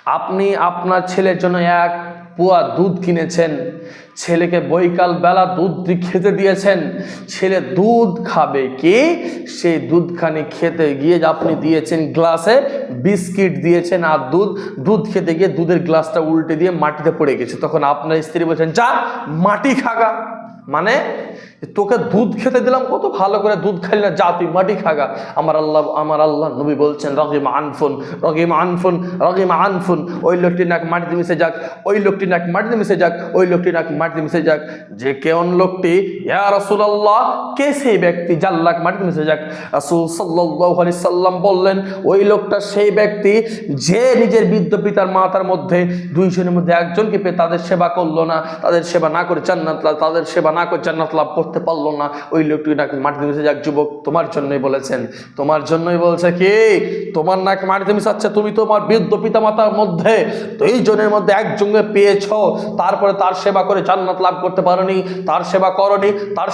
আপনি আপনার ছেলের জন্য এক পোয়া দুধ কিনেছেন, ছেলেকে বৈকাল বেলা দুধ খেতে দিয়েছেন। ছেলে দুধ খাবে কি, সেই দুধখানি খেতে গিয়ে আপনি দিয়েছেন গ্লাসে বিস্কিট দিয়েছেন, আর দুধ খেতে গিয়ে দুধের গ্লাসটা উল্টে দিয়ে মাটিতে পড়ে গেছে। তখন আপনার স্ত্রী বলছেন, যা মাটি খাগা। মানে তোকে দুধ খেতে দিলাম, কত ভালো করে দুধ খাইলি না, যা তুই মাটি খাগা। আমার আল্লাহ নবী বলছেন, রগিম আনফুন রগিম আনফুন রগিম আনফুন, ওই লোকটি নাক মাটিতে মিশে যাক, ওই লোকটি নাক মাটিতে মিশে যাক, ওই লোকটি নাক মাটিতে মিশে যাক। যে কেমন লোকটি, ইয়া রাসূলুল্লাহ, কে সেই ব্যক্তি যার নাক মাটিতে মিশে যাক? রাসূল সাল্লাল্লাহু আলাইহি সাল্লাম বললেন, ওই লোকটা সেই ব্যক্তি যে নিজের বৃদ্ধ পিতার মাতার মধ্যে দুইজনের মধ্যে একজনকে পেয়ে তাদের সেবা করলো না, তাদের সেবা না করে জান্নাত লাভ করতে পারলো না, ওই লোকটি নাকি মাটিতে মিশে যাক। যুবক, তোমার জন্যই বলেছেন, তোমার জন্যই বলছে কি, তোমার নাকি মাটিতে মিশাচ্ছে। তুমি তোমার বৃদ্ধ পিতা মাতার মধ্যে দুইজনের মধ্যে একজনকে পেয়েছ, তারপরে তার সেবা করে জান্নাত লাভ করতে পারোনি, তার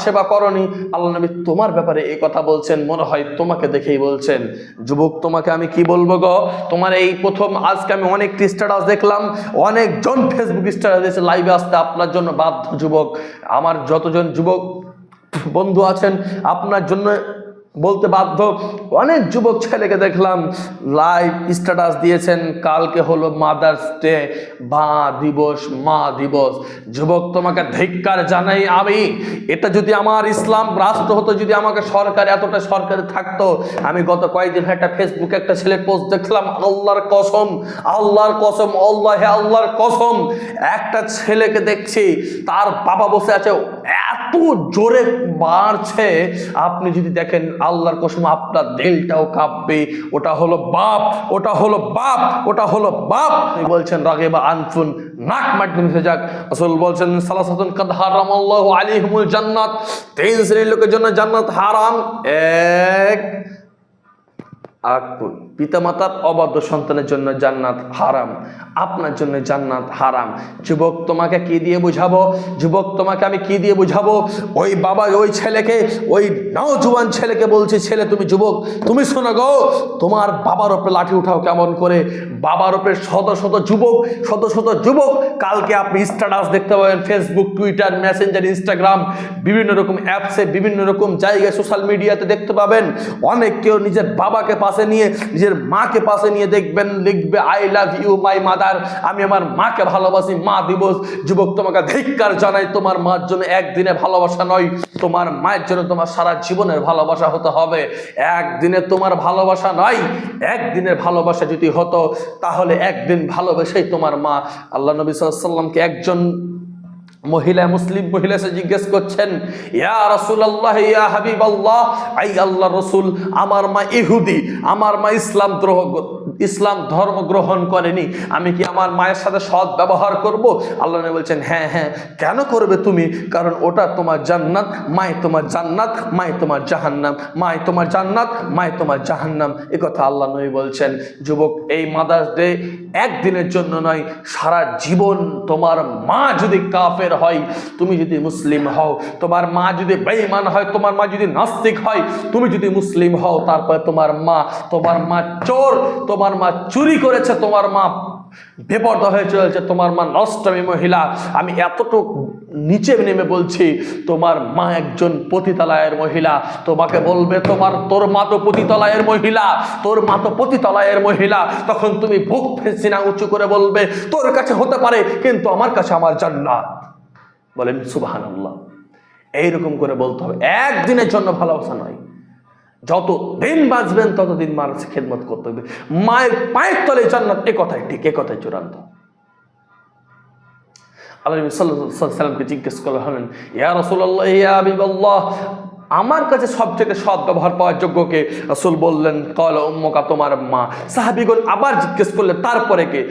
সেবা করনি। আল্লাহ নবী তোমার ব্যাপারে এই কথা বলছেন, মনে হয় তোমাকে দেখেই বলছেন। যুবক, তোমাকে আমি কি বলবো গো, তোমার এই প্রথম আজকে আমি অনেকটি স্ট্যাটাস দেখলাম, অনেকজন ফেসবুক স্ট্যাটাস দিয়েছে, লাইভে আসতে আপনার জন্য বাধ্য। যুবক, আমার যতজন যুবক বন্ধু আছেন আপনার জন্য বলতে বাধ্য, অনেক যুবক ছেলেকে দেখলাম লাইভ স্ট্যাটাস দিয়েছেন, কালকে হলো মাদার্স ডে, মা দিবস। যুবক, তোমাকে ধিক্কার জানাই আমি। এটা যদি আমার ইসলাম রাষ্ট্র হতো, যদি আমাকে সরকার এতটা সরকারি থাকতো, আমি গত কয়েকদিন একটা ফেসবুকে একটা ছেলের পোস্ট দেখলাম, আল্লাহর কসম, একটা ছেলেকে দেখছি তার বাবা বসে আছে, এত জোরে মারছে, আপনি যদি দেখেন আল্লাহর কসম আপনার দিলটাও কাঁপবে। ওটা হলো বাপ। বলছেন রাগিবা আনফুন, নাক মাটিতে মিশে যাক। রাসূল বলছেন, সালাসাতুন কাদ হারামাল্লাহু আলাইহিমুল জান্নাত, তিন শ্রেণীর লোকের জন্য জান্নাত হারাম। এক, পিতামাতার অবাধ্য সন্তানের জন্য জান্নাত হারাম, আপনার জন্য জান্নাত হারাম। যুবক, তোমাকে কি দিয়ে বুঝাবো? তোমাকে আমি কি দিয়ে বুঝাবো? ওই বাবা ওই ছেলেকে, ওই নওজোয়ান ছেলেকে বলছে, ছেলে তুমি যুবক, তুমি শোনো গো, তোমার বাবার উপরে লাঠি উঠাও কেমন করে? বাবার উপরে শত শত যুবক কালকে আপনি স্ট্যাটাস দেখতে পাবেন, ফেসবুক, টুইটার, মেসেঞ্জার, ইনস্টাগ্রাম, বিভিন্ন রকম অ্যাপসে, বিভিন্ন রকম জায়গায়, সোশ্যাল মিডিয়াতে দেখতে পাবেন, অনেক কেউ নিজের বাবাকে পাশে নিয়ে, নিজের মাকে পাশে নিয়ে দেখবেন, লিখবে I love you my mother, আমি আমার মাকে ভালোবাসি, মা দিবস। যুবক, তোমাকে ধিক্কার জানাই, তোমার মার জন্য একদিনে ভালোবাসা নয়, তোমার মায়ের জন্য তোমার সারা জীবনের ভালোবাসা হতে হবে। একদিনে তোমার ভালোবাসা নয়, একদিনের ভালোবাসা যদি হতো তাহলে একদিন ভালোবেসেই তোমার মা। আল্লাহ নবী সাল্লাল্লাহু আলাইহি ওয়াসাল্লামকে একজন মুসলিম মহিলা এসে জিজ্ঞেস করছেন, ইয়া রাসূলুল্লাহ, ইয়া হাবিবাল্লাহ, আই আল্লাহ রসুল, আমার মা ইহুদি, আমার মা ইসলাম ধর্ম গ্রহণ করেনি, আমি কি আমার মায়ের সাথে সৎ ব্যবহার করব? আল্লাহ নবী বলছেন, হ্যাঁ, কেন করবে তুমি? কারণ ওটা তোমার জান্নাত, মায় তোমার জান্নাত, মায় তোমার জাহান্নাম, মায় তোমার জান্নাত, মায় তোমার জাহান্নাম। এ কথা আল্লাহ নবী বলছেন। যুবক, এই মাদার্স ডে একদিনের জন্য নয়, সারা জীবন। তোমার মা যদি কাফের হয়, তুমি যদি মুসলিম হও, তোমার মা যদি বেঈমান হয়, তোমার মা যদি নাস্তিক হয়, তুমি যদি মুসলিম হও, তারপরে তোমার মা চোর, তোমার মা চুরি করেছে, তোমার মা বেপরদা হয়ে চলেছে, তোমার মা নষ্টমী মহিলা, আমি এতটুকু নিচে নেমে বলছি, তোমার মা একজন পতিতালয়ের মহিলা, তোমাকে বলবে তোর মা তো পতিতালয়ের মহিলা, তোর মা তো পতিতালয়ের মহিলা, তখন তুমি বুক সিনা উঁচু করে বলবে, তোর কাছে হতে পারে কিন্তু আমার কাছে আমার জান্নাত। বলেন সুবহানাল্লাহ। এইরকম করে বলতে হবে, একদিনের জন্য ভালোবাসা নয়, যত দিন বাঁচবেন ততদিন মার খেদমত করতে হবে, মায়ের পায়ের তলে জান্নাত। এ কথাই ঠিক, এ কথাই চূড়ান্ত। আল্লাহ নবী সাল্লাল্লাহু আলাইহি ওয়াসাল্লামকে জিজ্ঞেস করলেন, ইয়া রাসূলুল্লাহ, ইয়া হাবিবাল্লাহ, আমার কাছে সবথেকে সৎ ব্যবহার পাওয়ার যোগ্য কে? রাসূল বললেন, ক্বালা উম্মুকা, তোমার মা। সাহাবীগণ আবার জিজ্ঞেস করলেন, তারপরে কে?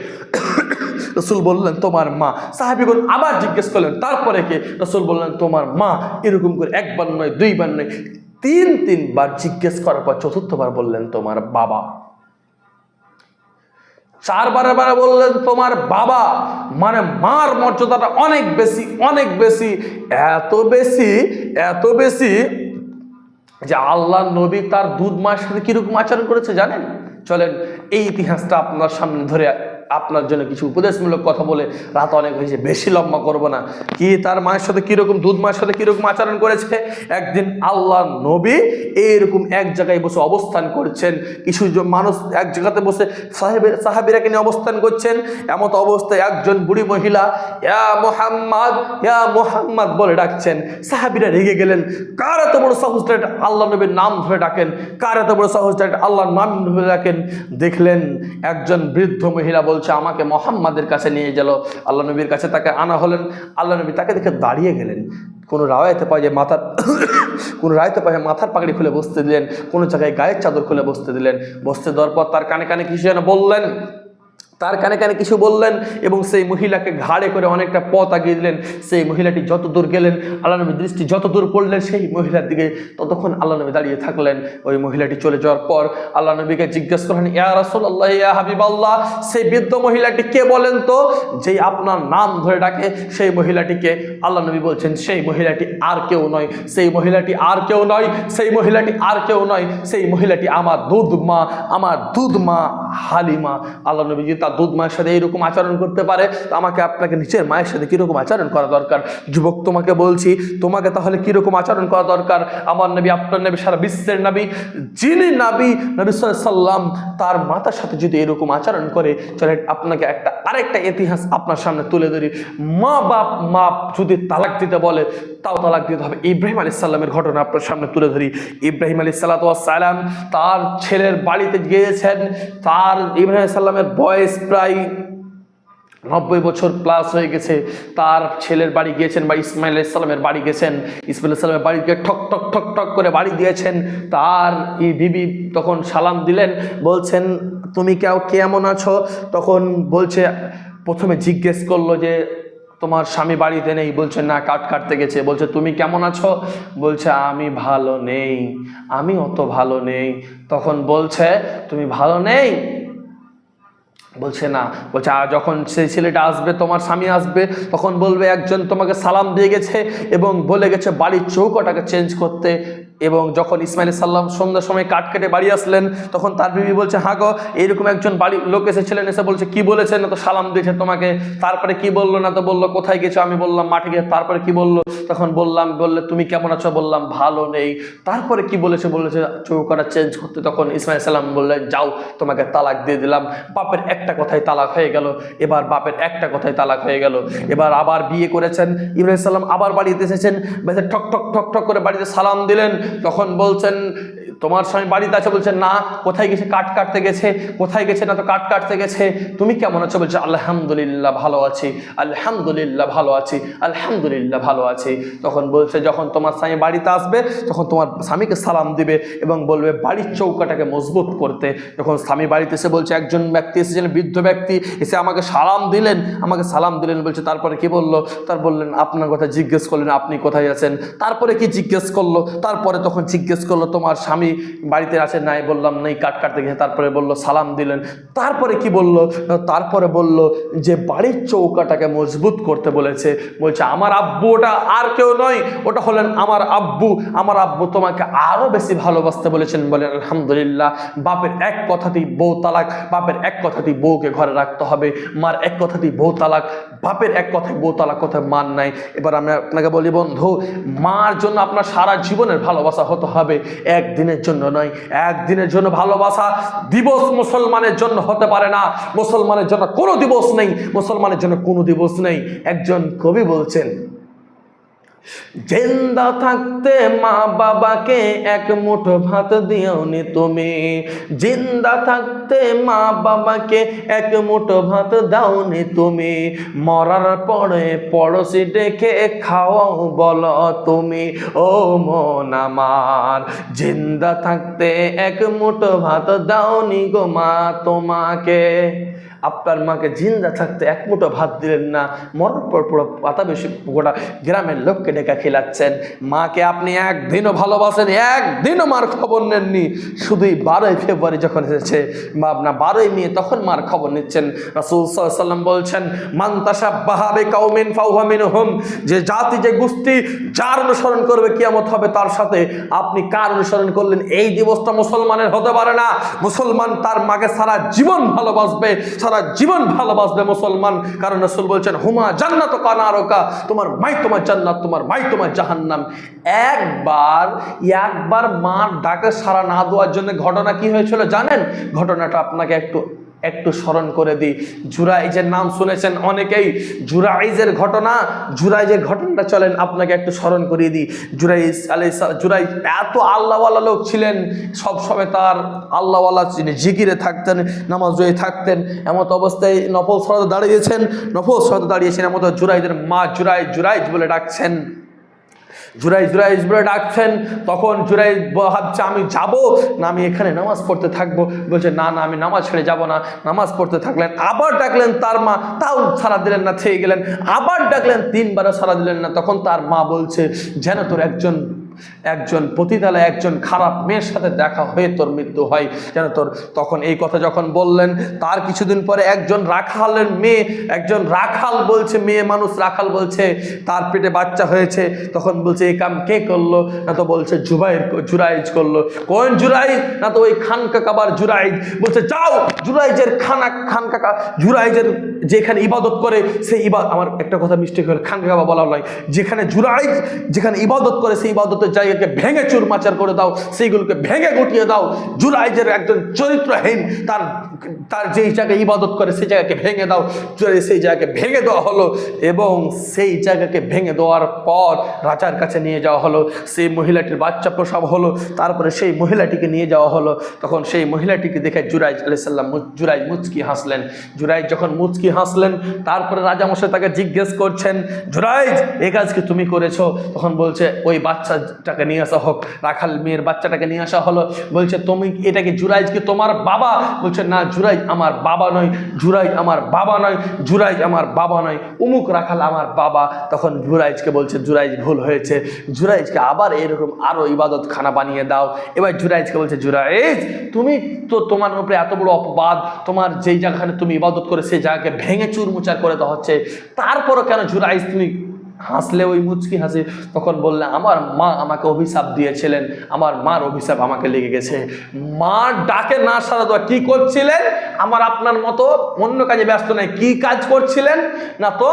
রাসূল বললেন, তোমার মা। সাহাবীগণ আবার জিজ্ঞেস করলেন, তারপরে কে? রাসূল বললেন, তোমার মা। এরকম করে একবার নয়, দুইবার নয়, তিনবার জিজ্ঞেস করার পর চতুর্থবার বললেন, তোমার বাবা। চারবার বললেন, তোমার বাবা। মানে মার মর্যাদাটা অনেক বেশি, এত বেশি যে আল্লাহ নবী তার দুধ মায়ের সাথে কিরকম আচরণ করেছে জানেন? চলেন এই ইতিহাসটা আপনার সামনে ধরে আপনার জন্য কিছু উপদেশমূলক কথা বলে, রাত অনেক হয়েছে, বেশি লম্বা করব না। কি তার মায়ের সাথে কীরকম, দুধ মায়ের সাথে কীরকম আচরণ করেছে। একদিন আল্লাহ নবী এইরকম এক জায়গায় বসে অবস্থান করছেন, কিছু মানুষ এক জায়গাতে বসে সাহাবীরাকে নিয়ে অবস্থান করছেন। এমত অবস্থায় একজন বুড়ি মহিলা ইয়া মুহাম্মদ বলে ডাকছেন। সাহাবীরা রেগে গেলেন, কার এত বড় সাহস আল্লাহ নবীর নাম ধরে ডাকেন, কার এত বড় সাহস আল্লাহর নাম ধরে ডাকেন। দেখলেন একজন বৃদ্ধ মহিলা বলছে আমাকে মুহাম্মাদের কাছে নিয়ে গেল। আল্লাহ নবীর কাছে তাকে আনা হলেন। আল্লাহ নবী তাকে দেখে দাঁড়িয়ে গেলেন। কোনো রায়তে পায় যে মাথার পাগড়ি খুলে বসতে দিলেন, কোনো জায়গায় গায়ের চাদর খুলে বসতে দিলেন। বসতে দেওয়ার পর তার কানে কানে কিছু যেন বললেন, এবং সেই মহিলাকে ঘাড়ে করে অনেকটা পথ আগিয়ে দিলেন। সেই মহিলাটি যত দূর গেলেন, আল্লাহ নবীর দৃষ্টি যত দূর পড়লেন সেই মহিলার দিকে, ততক্ষণ আল্লাহ নবী দাঁড়িয়ে থাকলেন। ওই মহিলাটি চলে যাওয়ার পর আল্লাহ নবীকে জিজ্ঞেস করলেন, ইয়া রাসূলুল্লাহ, ইয়া হাবিবাল্লাহ, সেই বৃদ্ধ মহিলাটি কে বলেন তো, যেই আপনার নাম ধরে ডাকে সেই মহিলাটিকে? আল্লাহ নবী বলছেন সেই মহিলাটি আর কেউ নয়, সেই মহিলাটি আমার দুধ মা হালিমা। আল্লাহ নবী তার দুধ মায়ের সাথে এইরকম আচরণ করতে পারে, তো আমাকে আপনাকে নিচের মায়ের সাথে কীরকম আচরণ করা দরকার? যুবক, তোমাকে বলছি, তোমাকে তাহলে কীরকম আচরণ করা দরকার? আমার নবী, আপনার নবী, সারা বিশ্বের নবী, যিনি নবী সাল্লাম, তার মাতার সাথে যদি এরকম আচরণ করে, চলে আপনাকে আরেকটা ইতিহাস আপনার সামনে তুলে ধরি। মা বাপ যদি তালাক দিতে বলে, তাও তালাক দিতে হবে। ইব্রাহিম আলাইহিস সালামের ঘটনা আপনার সামনে তুলে ধরি। ইব্রাহিম আলাইহিস সালাম তার ছেলের বাড়িতে গিয়েছেন। তার ইব্রাহিম আলাইহিস সালামের বয়স প্রায় 90 বছর প্লাস হয়ে গেছে। তার ছেলের বাড়ি গিয়েছেন, বা ইসমাইল আলাইহিস সালামের বাড়ি গেছেন। ইসমাইল আলাইহিস সালামের বাড়িতে ঠক ঠক ঠক ঠক করে বাড়ি দিয়েছেন। তার এই বিবি তখন সালাম দিলেন, বলছেন তুমি কেমন আছো? তখন বলছে, প্রথমে জিজ্ঞেস করলো যে তোমার স্বামী বাড়িতে নেই? বলছে না, কাটতে গেছে। বলছে তুমি কেমন আছো? বলছে আমি ভালো নেই, আমি অত ভালো নেই। তখন বলছে তুমি ভালো নেই? বলছে না। বলছে যখন সেই ছেলেটা আসবে, তোমার স্বামী আসবে, তখন বলবে একজন তোমাকে সালাম দিয়ে গেছে এবং বলে গেছে বাড়ির চৌকাটাকে চেঞ্জ করতে। এবং যখন ইসমাইল আলাইহিস সালাম সন্ধ্যার সময় কাঠ কেটে বাড়ি আসলেন, তখন তার বিবি বলছে হ্যাঁ গো, এইরকম একজন বাড়ির লোক এসেছিলেন, এসে বলছে কি বলেছেন? না তো সালাম দিয়েছে তোমাকে। তারপরে কি বললো? না তো বললো কোথায় গেছো? আমি বললাম মাঠে গিয়ে। তারপরে কি বললো? তখন বললে তুমি কেমন আছো? বললাম ভালো নেই। তারপরে কি বলেছে? চৌকাটা চেঞ্জ করতে। তখন ইসমাইল আলাইহিস সালাম বললেন যাও, তোমাকে তালাক দিয়ে দিলাম। বাপের একটা কথাই তালাক হয়ে গেল। এবার আবার বিয়ে করেছেন। ইব্রাহিম আলাইহিস সালাম আবার বাড়িতে এসেছেন, ঠক ঠক ঠক ঠক করে বাড়িতে সালাম দিলেন। তখন বলছেন তোমার স্বামী বাড়িতে আছে? বলছেন না। কোথায় গেছে? কাঠ কাটতে গেছে। কোথায় গেছে? না তো কাঠ কাটতে গেছে। তুমি কেমন আছো? বলছে আলহামদুলিল্লাহ ভালো আছি, আলহামদুলিল্লাহ ভালো আছি। তখন বলছে যখন তোমার স্বামী বাড়িতে আসবে, তখন তোমার স্বামীকে সালাম দিবে এবং বলবে বাড়ির চৌকাটাকে মজবুত করতে। যখন স্বামী বাড়িতে এসে বলছে, একজন ব্যক্তি এসেছিলেন, বৃদ্ধ ব্যক্তি এসে আমাকে সালাম দিলেন। বলছে তারপরে কি বললো? বললেন আপনার কথা জিজ্ঞেস করলেন, আপনি কোথায় আছেন? তারপরে কি জিজ্ঞেস করলো? তখন জিজ্ঞেস করলো তোমার স্বামী বাড়িতে আছে? নাই। বললাম নেই, কাঠ কাটতে গেছে। তারপরে বললো সালাম দিলেন। তারপরে কি বললো? তারপরে বললো যে বাড়ির চৌকাটাকে মজবুত করতে বলেছে। বলছে আমার আব্বু, ওটা আর কেউ নয়, ওটা হলেন আমার আব্বু। আমার আব্বু তোমাকে আরো বেশি ভালোবাসতে বলেছেন। বলেন আলহামদুলিল্লাহ। বাপের এক কথাতেই বউ তালাক, বাপের এক কথাতেই বউকে ঘরে রাখতে হবে। মার এক কথাতেই বউ তালাক, বাপের এক কথায় বউ তালাক, কথায় মান নাই। এবার আমি আপনাকে বলি বন্ধু, মার জন্য আপনার সারা জীবনের ভালোবাসা হতে হবে, একদিনের জন্য নয়। একদিনের জন্য ভালোবাসা দিবস মুসলমানের জন্য হতে পারে না। মুসলমানের জন্য কোনো দিবস নেই। একজন কবি বলছেন, জিন্দা থাকতে মা বাবাকে এক মুঠো ভাত দিওনি তুমি, জিন্দা থাকতে মা বাবাকে এক মুঠো ভাত দাওনি তুমি, মরার পরে পড়োশি ডেকে খাওয়াও বলো তুমি। ও মন আমার, জিন্দা থাকতে এক মুঠো ভাত দাওনি গো মা তোমাকে। আপনার মাকে জিন্দা থাকতে এক মুঠো ভাত দিলেন না, মরার পর পুরো পাতা বেশি গোটা গ্রামের লোককে মাকে ডেকে খিলাচ্ছেন। মাকে আপনি একদিনও ভালোবাসেন, একদিনও মার খবর নেননি, শুধুই 12ই ফেব্রুয়ারি যখন এসেছে বা আপনার 12ই মে তখন মার খবর নিচ্ছেন। রাসূল সাল্লাল্লাহু আলাইহি ওয়াসাল্লাম বলছেন, মান তাশাব্বাহা বিকাউমিন ফাহুয়া মিনহুম, যে জাতি যে গোষ্ঠী যার অনুসরণ করবে কিয়ামত হবে তার সাথে। আপনি কার অনুসরণ করলেন? এই দিবসটা মুসলমানের হতে পারে না। মুসলমান তার মাকে সারা জীবন ভালোবাসবে, সারা জীবন ভালোবাসবে মুসলমান, কারণ রাসূল বলছেন হুমা জান্নাত কানারকা, তোমার মাই তোমার জান্নাত, তোমার মাই তোমার জাহান্নাম। একবার মার ডাকে সাড়া না দেওয়ার জন্য ঘটনা কি হয়েছিল জানেন? ঘটনাটা আপনাকে একটু স্মরণ করে দিই। জুরাইজের নাম শুনেছেন অনেকেই, জুরাইজের ঘটনাটা চলেন আপনাকে একটু স্মরণ করিয়ে দিই। জুরাইজ এত আল্লাহওয়ালা লোক ছিলেন, সবসময় তার আল্লাহওয়ালা জিকিরে থাকতেন, নামাজ রয়ে থাকতেন। এমত অবস্থায় নফল সালাতে দাঁড়িয়েছেন, এমত জুরাইজের মা জুরাইজ বলে ডাকছেন, জুরাইজ বলে ডাকছেন। তখন জুরাইজ ভাবছে আমি যাব না, আমি এখানে নামাজ পড়তে থাকবো। বলছে না আমি নামাজ ছেড়ে যাব না। নামাজ পড়তে থাকলেন, আবার ডাকলেন তার মা, তাও সাড়া দিলেন না, থেকে গেলেন। আবার ডাকলেন, 3বারও সাড়া দিলেন না। তখন তার মা বলছে যেন তোর একজন পতিতালয় একজন খারাপ মেয়ের সাথে দেখা হয়ে তোর মৃত্যু হয়, যেন তোর। তখন এই কথা যখন বললেন, তার কিছুদিন পরে একজন রাখাল বলছে, মেয়ে মানুষ রাখাল বলছে তার পেটে বাচ্চা হয়েছে। তখন বলছে এই কাম কে করলো? না তো বলছে জুরাইজ করলো। কোন জুরাইজ? না তো ওই খান কাকাবার জুরাইজ। বলছে যাও, জুরাইজের খান কাকা জুরাইজের যেখানে ইবাদত করে সেই আমার একটা কথা মিস্টেক হল, খান কাকা বলা নয়, যেখানে জুরাইজ যেখানে ইবাদত করে সেই ইবাদতের জায়গাকে ভেঙে চুরমাচার করে দাও, সেইগুলোকে ভেঙে গুটিয়ে দাও। জুরাইজের একজন চরিত্রহীন, তার যেই জায়গায় ইবাদত করে সেই জায়গাকে ভেঙে দাও। সেই জায়গাকে ভেঙে দেওয়া হলো, এবং সেই জায়গাকে ভেঙে দেওয়ার পর রাজার কাছে নিয়ে যাওয়া হলো। সেই মহিলাটির বাচ্চা প্রসব হলো, তারপরে সেই মহিলাটিকে নিয়ে যাওয়া হলো। তখন সেই মহিলাটিকে দেখে জুরাইজ আলাইহিস সালাম মুচকি হাসলেন। জুরাইজ যখন মুচকি হাসলেন, তারপরে রাজামশাই তাকে জিজ্ঞেস করছেন, জুরাইজ এই কাজ কি তুমি করেছো? তখন বলছে ওই বাচ্চাটাকে নিয়ে আসা হোক, রাখাল মেয়ের বাচ্চাটাকে নিয়ে আসা হলো। বলছে তুমি এটা কি জুরাইজ কি তোমার বাবা? বলছে না, জুরাইজ আমার বাবা নয়, জুরাইজ আমার বাবা নয়, উমুক রাখাল আমার বাবা। তখন জুরাইজকে বলছে জুরাইজ ভুল হয়েছে, জুরাইজকে আবার এরকম আরো ইবাদত খানা বানিয়ে দাও। এবার জুরাইজকে বলছে জুরাইজ তুমি তো, তোমার উপরে এত বড় অপবাদ, তোমার যেই জায়গাখানে তুমি ইবাদত করে সেই জায়গাকে ভেঙে চুরমুচার করে দেওয়া হচ্ছে, তারপরও কেন জুরাইজ তুমি হাসলে ওই মুচকি হাসি? তখন বললে আমার মা আমাকে অভিশাপ দিয়েছিলেন, আমার মার অভিশাপ আমাকে লেগে গেছে। মার ডাকে না সাড়া দেওয়া। কি করছিলেন? আমার আপনার মতো অন্য কাজে ব্যস্ত নেই। কি কাজ করছিলেন? না তো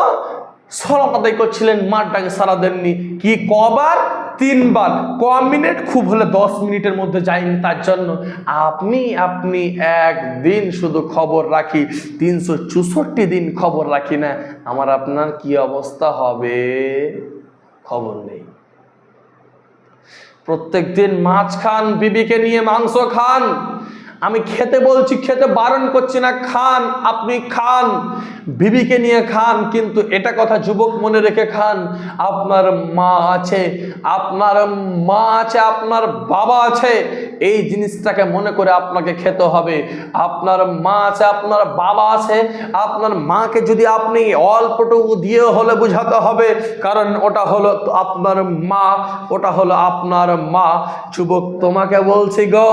সালাত আদায় করছিলেন, মার ডাকে সাড়া দেননি। কি কবার? 3বার। ক মিনিট? খুব হলে 10 মিনিটের মধ্যে যায়নি। তার জন্য আপনি একদিন শুধু খবর রাখি, 364 দিন খবর রাখি না। আমার আপনার কি অবস্থা হবে? খবর নেই। প্রত্যেক দিন মাছ খান, বিবিকে নিয়ে মাংস খান। আমি খেতে বলছি, খেতে বারণ করছি না, খান, আপনি খান, বিবিকে নিয়ে খান, কিন্তু এটা কথা যুবক মনে রেখে খান। আপনার মা আছে, আপনার বাবা আছে, এই জিনিসটাকে মনে করে আপনাকে খেতে হবে। আপনার মা আছে, আপনার বাবা আছে, আপনার মাকে যদি আপনি অল্পটুকু দিয়ে হলে বোঝাতে হবে, কারণ ওটা হলো আপনার মা, ওটা হলো আপনার মা। যুবক তোমাকে বলছি গো,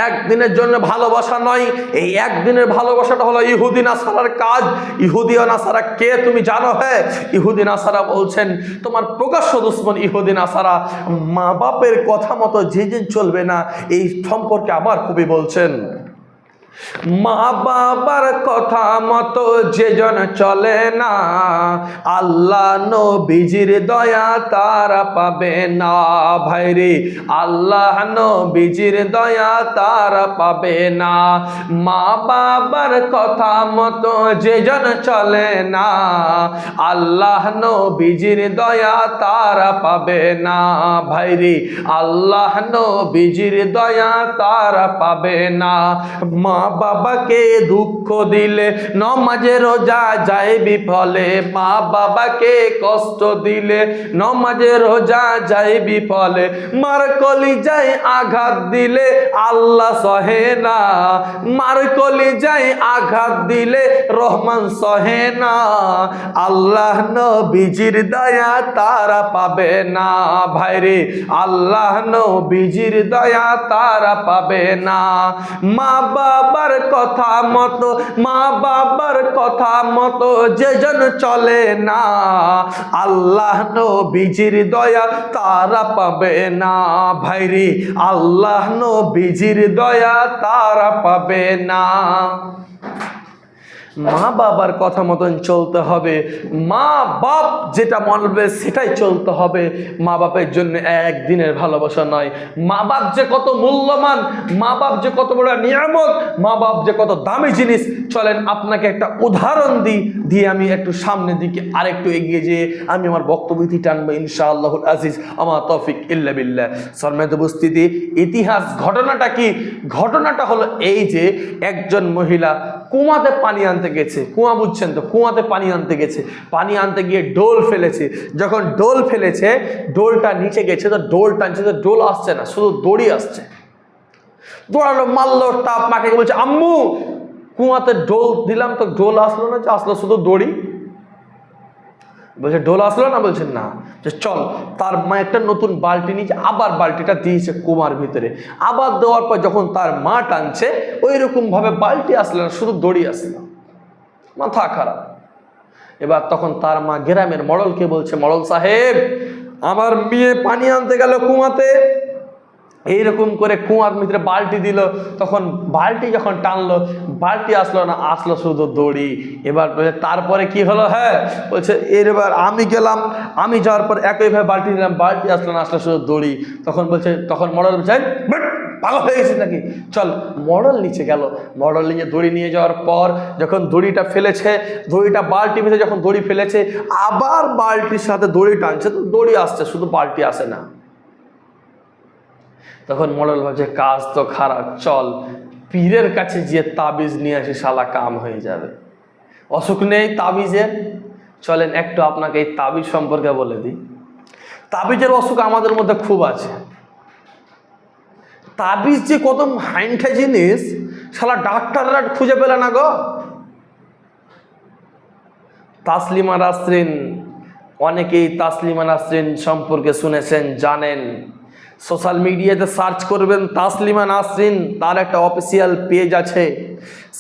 একদিনের জন্য ভালোবাসা নয়, এই একদিনের ভালোবাসাটা হলো ইহুদি নাসারার কাজ। ইহুদি ও নাসারা কে তুমি জানো? হ্যাঁ, ইহুদি নাসারা বলছেন তোমার প্রকাশ্য দুশমন ইহুদি নাসারা। মা বাপের কথা মতো যে চলবে না, এই সম্পর্কে আবার কবি বলছেন, মা বাবার কথা মতো যেজন চলে না, আল্লাহ নবীজির দয়া তারা পাবে না। ভাইরে, আল্লাহ নবীজির দয়া তারা পাবে না। মা বাবার কথা মতো যেজন চলে না, আল্লাহ নবীজির দয়া তারা পাবে না। ভাইরে, আল্লাহ নবীজির দয়া তারা পাবে না। মা বাবাকে দুঃখ দিলে নমাজে রোজা যায় বিফলে, মা বাবাকে কষ্ট দিলে নমাজে রোজা যায় বিফলে, মার কলিজায় আঘাত দিলে আল্লাহ সহে না, মার কলিজায় আঘাত দিলে রহমান সহে না, আল্লাহ নবীজির দয়া তারা পাবে না ভাইরে, আল্লাহ নবীজির দয়া তারা পাবে না। মা বাবার কথা মতো, মা বাবার কথা মতো যেজন চলে না, আল্লাহ নবীজির দয়া তারা পাবে না ভাইরে, আল্লাহ নবীজির দয়া তারা পাবে না। মা বাবার কথা মতন চলতে হবে, মা বাপ যেটা বলবে সেটাই চলতে হবে। মা বাপের জন্য একদিনের ভালোবাসা নয়, মা বাপ যে কত মূল্যবান, মা বাপ যে কত বড় নিয়ামত, মা বাপ যে কত দামি জিনিস। চলেন আপনাকে একটা উদাহরণ দিয়ে আমি একটু সামনের দিকে আরেকটু এগিয়ে যেয়ে আমি আমার বক্তব্যটি টানবো ইনশাআল্লাহুল আজিজ, আমার তৌফিক ইল্লা বিল্লাহ। সম্মানিত উপস্থিতি, ইতিহাস ঘটনাটা কি? ঘটনাটা হলো এই যে একজন মহিলা কুয়াতে পানি আনতে গেছে, কুয়া বুঝছেন তো, কুয়াতে পানি আনতে গেছে, পানি আনতে গিয়ে ডোল ফেলেছে। যখন ডোল ফেলেছে, ডোলটা নিচে গেছে, তো ডোল টানছে, তো ডোল আসছে না, শুধু দড়ি আসছে। দৌড়ালো, মারলো, টাপ মাকে বলছে আম্মু কুয়াতে ডোল দিলাম তো ডোল আসলো না, আসলো শুধু দড়ি। বলছে ডোল আসলো না, বলছে না। চল, তার মা একটা নতুন বালতি নিয়েছে, আবার বালতিটা দিয়েছে কুমার ভিতরে, আবার দেওয়ার পর যখন তার মা টানছে ওই রকম ভাবে বালতি আসলো না, শুধু দড়ি আসলো। মাথা খারাপ। এবার তখন তার মা গ্রামের মডলকে বলছে, মডল সাহেব আমার মেয়ে পানি আনতে গেল কুয়াতে, এইরকম করে কুয়ার ভিতরে বালতি দিল, তখন বালতি যখন টানলো বালতি আসলো না, আসলো শুধু দড়ি। এবার বলছে তারপরে কি হলো? হ্যাঁ বলছে এবার আমি গেলাম, আমি যাওয়ার পর একইভাবে বালতি দিলাম, বালতি আসলো না, আসলো শুধু দড়ি। তখন বলছে, তখন মডেল বলছে পাগল হয়ে গেছিস নাকি, চল। মডেল নিচে গেল, মডেল নিয়ে দড়ি নিয়ে যাওয়ার পর যখন দড়িটা ফেলেছে, দড়িটা বালতি ভিতরে যখন দড়ি ফেলেছে, আবার বালতির সাথে দড়ি টানছে, তো দড়ি আসছে, শুধু বালতি আসে না। তখন মডেল ভাবছে কাজ তো খারাপ, চল পীরের কাছে গিয়ে তাবিজ নিয়ে আসি, শালা কাম হয়ে যাবে। অসুখ নেই তাবিজের, চলেন একটু আপনাকে এই তাবিজ সম্পর্কে বলে দিই। তাবিজের অসুখ আমাদের মধ্যে খুব আছে। তাবিজ যে কত হাইন্ঠা জিনিস, শালা ডাক্তাররা খুঁজে পেলে না গো। তাসলিমা নাসরিন, অনেকেই তাসলিমা নাসরিন সম্পর্কে শুনেছেন, জানেন। সোশ্যাল মিডিয়াতে সার্চ করবেন তাসলিমা নাসরিন, তার একটা অফিসিয়াল পেজ আছে।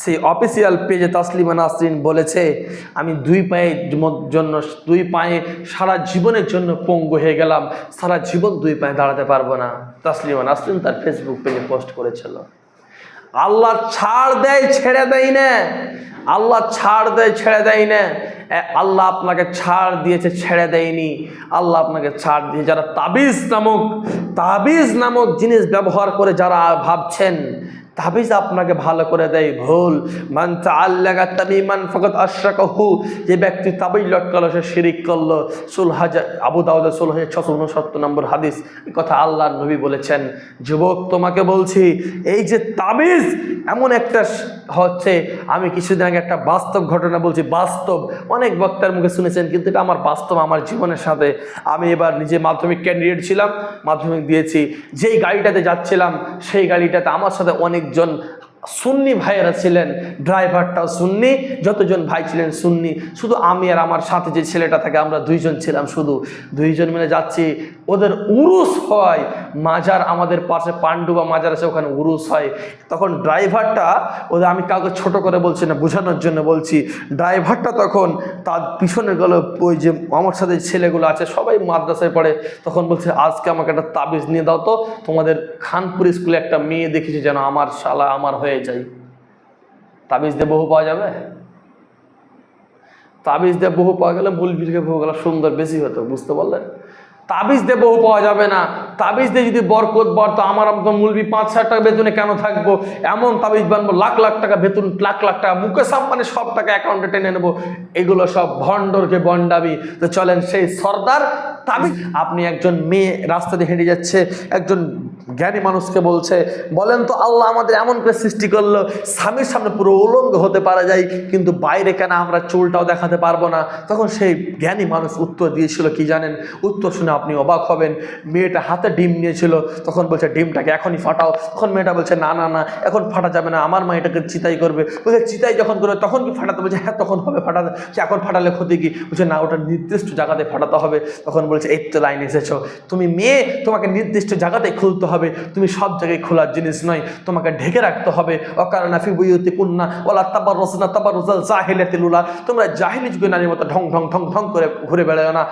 সেই অফিসিয়াল পেজে তাসলিমা নাসরিন বলেছে, আমি দুই পায়ে সারা জীবনের জন্য পঙ্গু হয়ে গেলাম, সারা জীবন দুই পায়ে দাঁড়াতে পারবো না। তাসলিমা নাসরিন তার ফেসবুক পেজে পোস্ট করেছিল। আল্লাহ ছাড় দেয় ছেড়ে দেয় না, আল্লাহ ছাড় দেয় ছেড়ে দেয় না। আল্লাহ আপনাকে ছাড় দিয়েছে, ছেড়ে দেয়নি। আল্লাহ আপনাকে ছাড় দিয়ে, যারা তাবিজ নামক জিনিস ব্যবহার করে যারা ভাবছেন তাবিজ আপনাকে ভালো করে দেয়, ভুল। মান তাআল্লাকা তামিমান ফাকাদ আশরাকাহু, যে ব্যক্তি তাবিজ লটকালো সে শিরিক করলো। আবু দাউদের 1669 নম্বর হাদিস। এই কথা আল্লাহর নবী বলেছেন। যুবক তোমাকে বলছি, এই যে তাবিজ এমন একটা হচ্ছে, আমি কিছুদিন আগে একটা বাস্তব ঘটনা বলছি, বাস্তব, অনেক বক্তার মুখে শুনেছেন, কিন্তু এটা আমার বাস্তব, আমার জীবনের সাথে। আমি এবার নিজে মাধ্যমিক ক্যান্ডিডেট ছিলাম, মাধ্যমিক দিয়েছি। যেই গাড়িটাতে যাচ্ছিলাম সেই গাড়িটাতে আমার সাথে অনেকজন সুন্নি ভাইয়েরা ছিলেন, ড্রাইভারটাও সুন্নি, যতজন ভাই ছিলেন সুন্নি। শুধু আমি আর আমার সাথে যে ছেলেটা থাকে, আমরা দুইজন ছিলাম, শুধু দুইজন মিলে যাচ্ছি। ওদের উরুস হয়, মাজার আমাদের পাশে পান্ডুবা মাজার আছে, ওখানে উরুস হয়। তখন ড্রাইভারটা, ওদের আমি কাউকে ছোট করে বলছি না, বোঝানোর জন্য বলছি, ড্রাইভারটা তখন তার পিছনে গেল, ওই যে আমার সাথে ছেলেগুলো আছে সবাই মাদ্রাসায় পড়ে, তখন বলছে আজকে আমাকে একটা তাবিজ নিয়ে দাও তো, তোমাদের খানপুর স্কুলে একটা মেয়ে দেখেছি যেন আমার শালা আমার হয়ে যাই। তাবিজ দিয়ে বহু পাওয়া যাবে? তাবিজ দিয়ে বহু পাওয়া গেলে মূলবীরকে বহু গেলে সুন্দর বেশি হতো, বুঝতে পারলেন? তাবিজ দিয়ে বহু পাওয়া যাবে না। তাবিজ দিয়ে যদি বরকত বাড়তো, আমার মূলবী 5-6 টাকা বেতনে কেন থাকবো? এমন তাবিজ বানবো, লাখ লাখ টাকা বেতন, লাখ লাখ টাকা, মুকেশ আম্বানি সব টাকা অ্যাকাউন্টে টেনে নেবো। এগুলো সব ভণ্ডরকে বন্ডাবি। তো চলেন সেই সর্দার তাবিজ। আপনি একজন মেয়ে রাস্তা দিয়ে হেঁটে যাচ্ছে, একজন জ্ঞানী মানুষকে বলছে, বলেন তো আল্লাহ আমাদের এমন করে সৃষ্টি করলো স্বামীর সামনে পুরো উলঙ্গ হতে পারা যায়, কিন্তু বাইরে কেন আমরা চুলটাও দেখাতে পারবো না? তখন সেই জ্ঞানী মানুষ উত্তর দিয়েছিল কি জানেন? উত্তর শুনে আপনি অবাক হবেন। মেয়েটা হাতে ডিম নিয়েছিল, তখন বলছে ডিমটাকে এখনই ফাটাও। তখন মেয়েটা বলছে না না না, এখন ফাটা যাবে না, আমার মা এটাকে চিতাই করবে। বলছে চিতাই যখন করবে তখন কি ফাটাতে? বলছে হ্যাঁ তখন হবে ফাটাতে। এখন ফাটালে ক্ষতি কি? বলছে না, ওটা নির্দিষ্ট জায়গাতে ফাটাতে হবে। তখন বলছে এই তো লাইন এসেছো, তুমি মেয়ে, তোমাকে নির্দিষ্ট জায়গাতে খুলতে হবে, তুমি সব জায়গায় খোলার জিনিস নয়, তোমাকে ঢেকে রাখতে হবে। অকারণা ফি বুয়ুতিকুন্না ওয়ালা তাবাররুজনা তাবাররুজাল জাহিলিয়াতিল উলা, তোমরা জাহিলি যুগে নারীর মতো ঢং ঢং ঢং ঢং করে ঘুরে বেড়াও না।